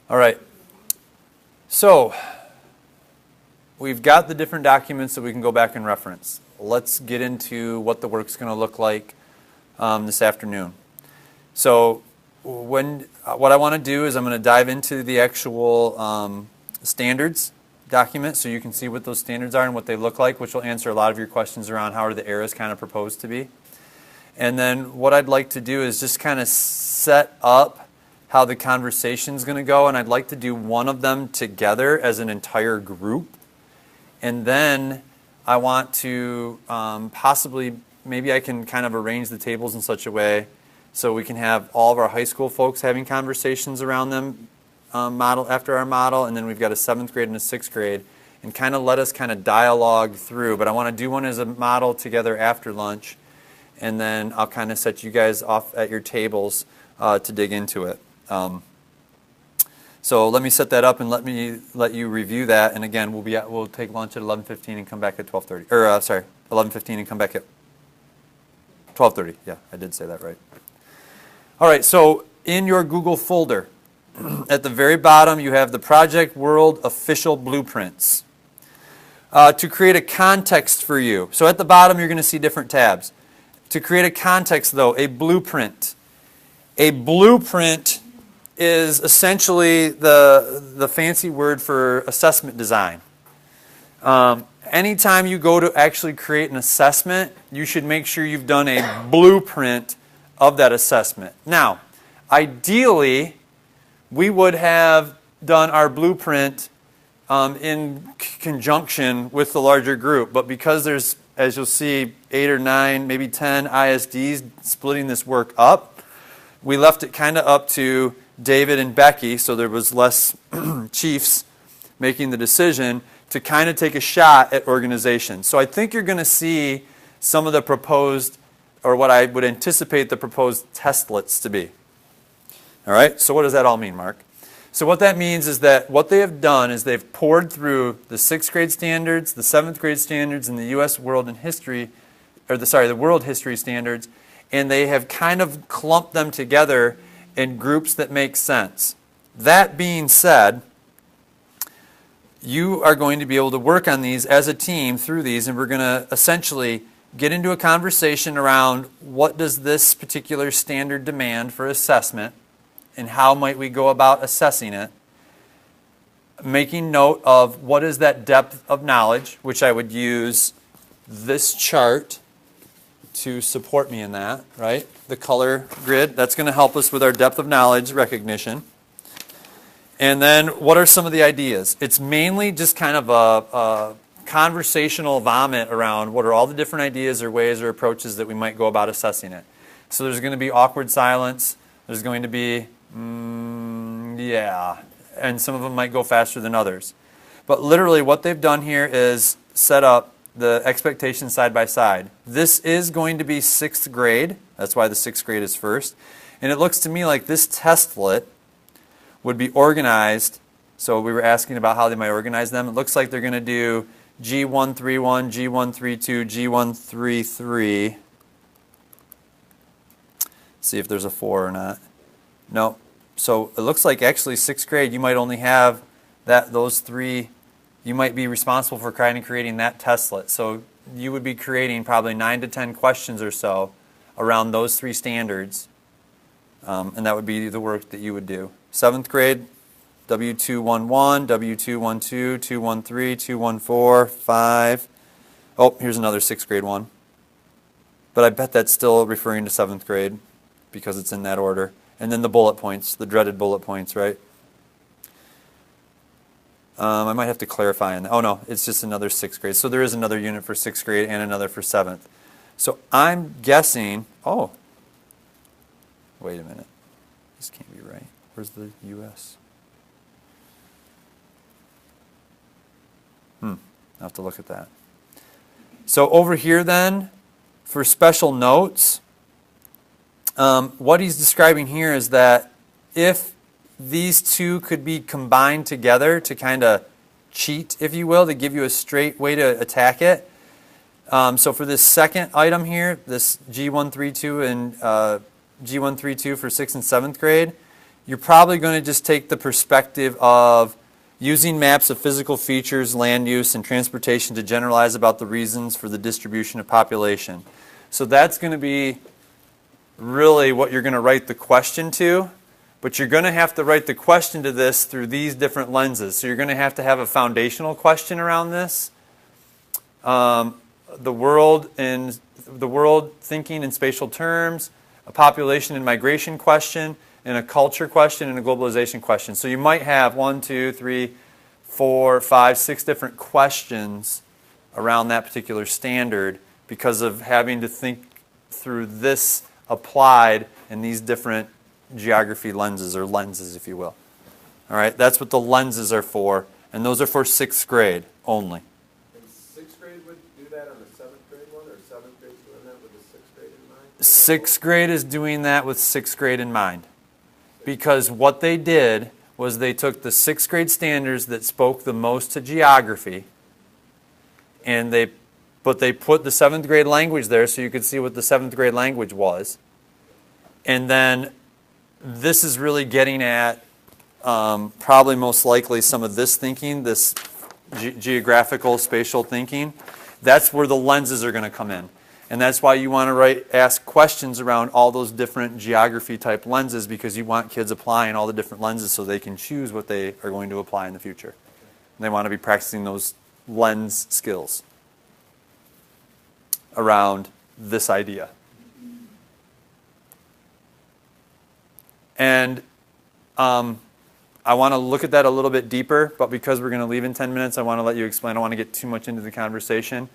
All right. So we've got the different documents that we can go back and reference. Let's get into what the work's going to look like this afternoon. So what I want to do is I'm going to dive into the actual standards document so you can see what those standards are and what they look like, which will answer a lot of your questions around how are the eras kind of proposed to be. And then what I'd like to do is just kind of set up how the conversation's going to go, and I'd like to do one of them together as an entire group. And then I want to possibly, maybe I can kind of arrange the tables in such a way so we can have all of our high school folks having conversations around them model after our model, and then we've got a 7th grade and a 6th grade, and kind of let us kind of dialogue through. But I want to do one as a model together after lunch, and then I'll kind of set you guys off at your tables to dig into it. So let me set that up and let you review that. And again, we'll take lunch at 11:15 and come back at 12:30. Or sorry, 11:15 and come back at 12:30. Yeah, I did say that right. All right. So in your Google folder, at the very bottom, you have the Project World official blueprints. To create a context for you. So at the bottom, you're going to see different tabs. To create a context, though, a blueprint. A blueprint is essentially the fancy word for assessment design. Anytime you go to actually create an assessment, you should make sure you've done a blueprint of that assessment. Now, ideally, we would have done our blueprint in conjunction with the larger group, but because there's, as you'll see, 8 or 9, maybe 10 ISDs splitting this work up, we left it kind of up to David and Becky, so there was less chiefs making the decision to kind of take a shot at organization. So I think you're going to see some of the proposed, or what I would anticipate the proposed testlets to be. All right, so what does that all mean, Mark? So what that means is that what they have done is they've poured through the 6th grade standards, the 7th grade standards, and the U.S. World and History, or the World History standards, and they have kind of clumped them together in groups that make sense. That being said, you are going to be able to work on these as a team through these, and we're going to essentially get into a conversation around what does this particular standard demand for assessment, and how might we go about assessing it, making note of what is that depth of knowledge, which I would use this chart to support me in that, right? The color grid, that's going to help us with our depth of knowledge recognition. And then what are some of the ideas? It's mainly just kind of a conversational vomit around what are all the different ideas or ways or approaches that we might go about assessing it. So there's going to be awkward silence. There's going to be, yeah, and some of them might go faster than others. But literally what they've done here is set up the expectations side by side. This is going to be 6th grade. That's why the 6th grade is first. And it looks to me like this testlet would be organized. So we were asking about how they might organize them. It looks like they're going to do G131, G132, G133. See if there's a 4 or not. No. So it looks like actually 6th grade you might only have those 3. You might be responsible for kind of creating that testlet. So you would be creating probably 9 to 10 questions or so around those 3 standards. And that would be the work that you would do. 7th grade, W211, W212, 213, 214, 5. Oh, here's another 6th grade one. But I bet that's still referring to 7th grade because it's in that order. And then the bullet points, the dreaded bullet points, right? I might have to clarify on that. Oh no, it's just another 6th grade. So there is another unit for 6th grade and another for 7th. So I'm guessing, oh, wait a minute. This can't be right. Where's the U.S.? I'll have to look at that. So over here then, for special notes, what he's describing here is that if these two could be combined together to kind of cheat, if you will, to give you a straight way to attack it. So for this second item here, this G132 and G132 for 6th and 7th grade, you're probably going to just take the perspective of using maps of physical features, land use, and transportation to generalize about the reasons for the distribution of population. So that's going to be really what you're going to write the question to, but you're going to have to write the question to this through these different lenses. So you're going to have a foundational question around this. The world thinking in spatial terms, a population and migration question, and a culture question, and a globalization question. So you might have 1, 2, 3, 4, 5, 6 different questions around that particular standard because of having to think through this applied in these different geography lenses, or lenses, if you will. All right, that's what the lenses are for, and those are for 6th grade only. And 6th grade would do that on the 7th grade one, or 7th grade's doing that with the 6th grade in mind? 6th grade is doing that with 6th grade in mind. Because what they did was they took the 6th grade standards that spoke the most to geography, and they put the 7th grade language there so you could see what the 7th grade language was. And then this is really getting at probably most likely some of this thinking, this geographical spatial thinking. That's where the lenses are going to come in. And that's why you want to ask questions around all those different geography type lenses, because you want kids applying all the different lenses so they can choose what they are going to apply in the future. And they want to be practicing those lens skills around this idea. And I want to look at that a little bit deeper, but because we're going to leave in 10 minutes, I want to let you explain. I don't want to get too much into the conversation.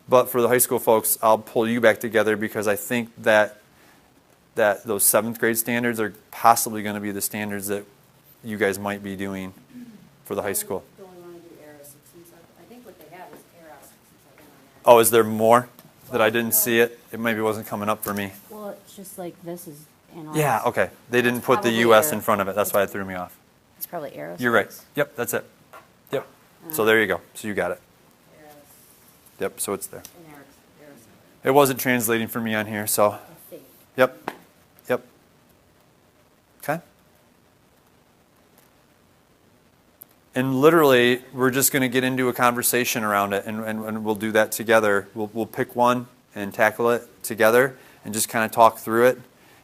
But for the high school folks, I'll pull you back together because I think that those 7th grade standards are possibly going to be the standards that you guys might be doing for the high school. Don't we want to do Era 6 and 7? I think what they have is Era 6 and 7 on that. Oh, is there more that I didn't see it? It maybe wasn't coming up for me. Well, it's just like this is analyzed. Yeah, okay. They didn't put the Probably U.S. Era. in front of it. That's why it threw me off. It's probably Era 6. You're right. Yep, that's it. Yep. So there you go. So you got it. Era Yep, so it's there. and Era 7. It wasn't translating for me on here, so. I think. Yep. Yep. Okay. And literally, we're just going to get into a conversation around it, and we'll do that together. We'll pick one and tackle it together and just kind of talk through it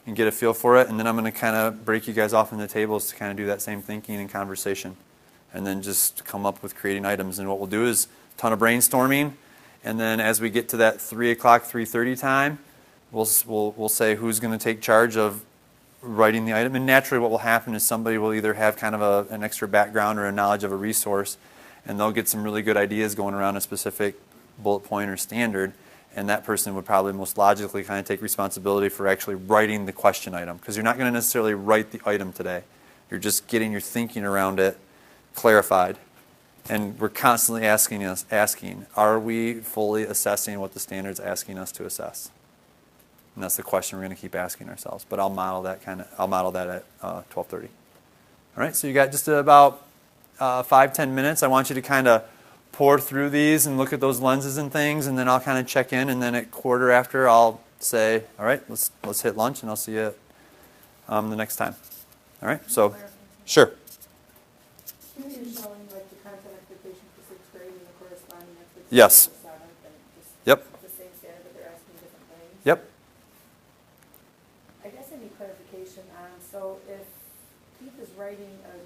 and get a feel for it. And then I'm going to kind of break you guys off into tables to kind of do that same thinking and conversation. And then just come up with creating items. And what we'll do is a ton of brainstorming. And then as we get to that 3 o'clock, 3:30 time, we'll say who's going to take charge of writing the item. And naturally what will happen is somebody will either have kind of an extra background or a knowledge of a resource, and they'll get some really good ideas going around a specific bullet point or standard, and that person would probably most logically kind of take responsibility for actually writing the question item, because you're not going to necessarily write the item today. You're just getting your thinking around it clarified. And we're constantly asking, are we fully assessing what the standard's asking us to assess? And that's the question we're going to keep asking ourselves. But I'll model that at 12:30. All right, so you got just about 5-10 minutes. I want you to kind of pour through these and look at those lenses and things, and then I'll kind of check in, and then at quarter after I'll say, all right, let's hit lunch, and I'll see you the next time. All right, so sure. You're showing like the content expectation for 6th grade and the corresponding expectation Yes. for 7th, and just Yep. the same standard, but they're asking different things. Yep. I guess I need clarification on, so if Keith is writing a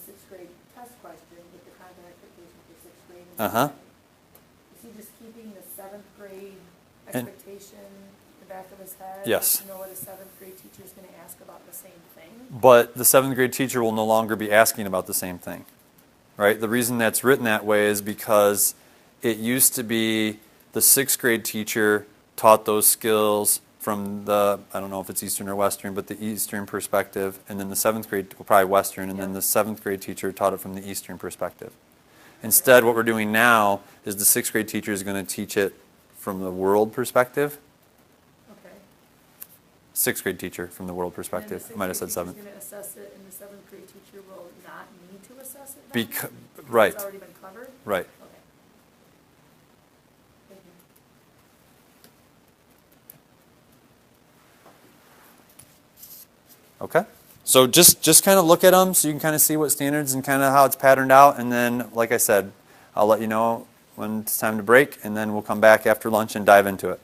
6th grade test question with the content expectation for 6th grade, and Uh-huh. is he just keeping the 7th grade expectation in the back of his head? Yes. You know what a 7th grade teacher is going to ask about the same thing? But the 7th grade teacher will no longer be asking about the same thing, right? The reason that's written that way is because it used to be the 6th grade teacher taught those skills from the, I don't know if it's Eastern or Western, but the Eastern perspective, and then the 7th grade, well, probably Western, and then the 7th grade teacher taught it from the Eastern perspective. Instead, what we're doing now is the 6th grade teacher is going to teach it from the world perspective. Okay. 6th grade teacher from the world perspective. I might have said 7th. And the 6th grade teacher is going to assess it, and the 7th grade teacher will not need to assess it then? Right, It's already been covered? right. Okay. Thank you. Okay? So just kind of look at them so you can kind of see what standards and kind of how it's patterned out. And then, like I said, I'll let you know when it's time to break, and then we'll come back after lunch and dive into it.